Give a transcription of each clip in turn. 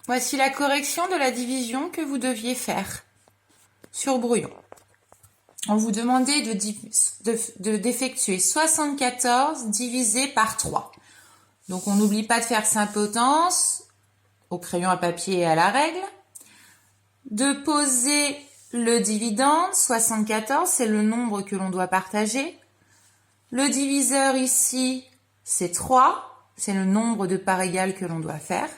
Voici la correction de la division que vous deviez faire sur brouillon. On vous demandait d'effectuer 74 divisé par 3. Donc on n'oublie pas de faire sympotence au crayon à papier et à la règle. De poser le dividende, 74, c'est le nombre que l'on doit partager. Le diviseur ici, c'est 3, c'est le nombre de parts égales que l'on doit faire.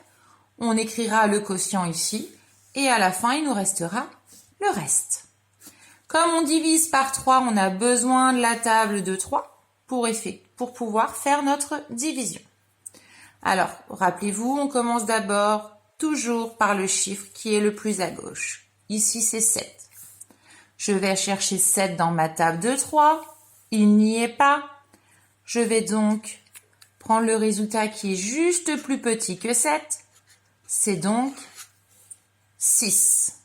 On écrira le quotient ici, et à la fin, il nous restera le reste. Comme on divise par 3, on a besoin de la table de 3 pour pouvoir faire notre division. Alors, rappelez-vous, on commence d'abord toujours par le chiffre qui est le plus à gauche. Ici, c'est 7. Je vais chercher 7 dans ma table de 3. Il n'y est pas. Je vais donc prendre le résultat qui est juste plus petit que 7. C'est donc 6.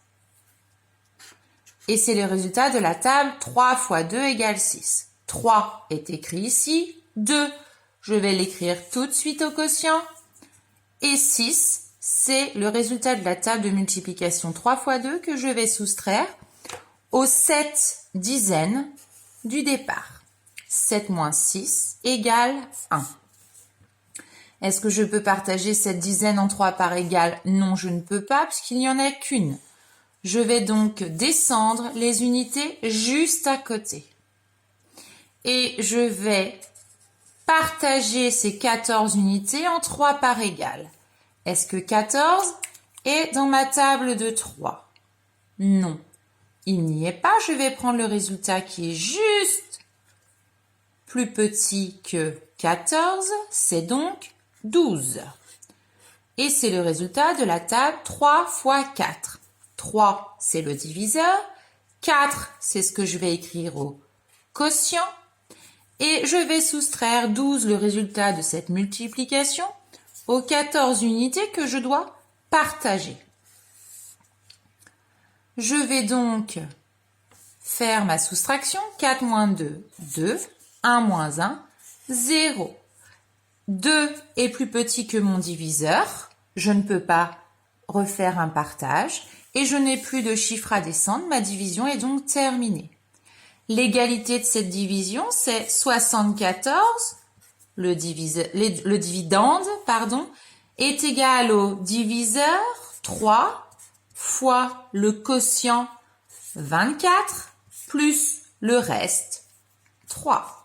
Et c'est le résultat de la table 3 fois 2 égale 6. 3 est écrit ici. 2, je vais l'écrire tout de suite au quotient. Et 6, c'est le résultat de la table de multiplication 3 fois 2 que je vais soustraire aux 7 dizaines du départ. 7 moins 6 égale 1. Est-ce que je peux partager cette dizaine en 3 parts égales? Non, je ne peux pas puisqu'il n'y en a qu'une. Je vais donc descendre les unités juste à côté. Et je vais partager ces 14 unités en 3 parts égales. Est-ce que 14 est dans ma table de 3? Non, il n'y est pas. Je vais prendre le résultat qui est juste plus petit que 14, c'est donc 12. Et c'est le résultat de la table 3 fois 4. 3, c'est le diviseur. 4, c'est ce que je vais écrire au quotient. Et je vais soustraire 12, le résultat de cette multiplication, aux 14 unités que je dois partager. Je vais donc faire ma soustraction. 4 moins 2, 2. 1 moins 1, 0. 2 est plus petit que mon diviseur. Je ne peux pas refaire un partage. Et je n'ai plus de chiffre à descendre. Ma division est donc terminée. L'égalité de cette division, c'est 74. Le dividende, est égal au diviseur 3 fois le quotient 24 plus le reste 3.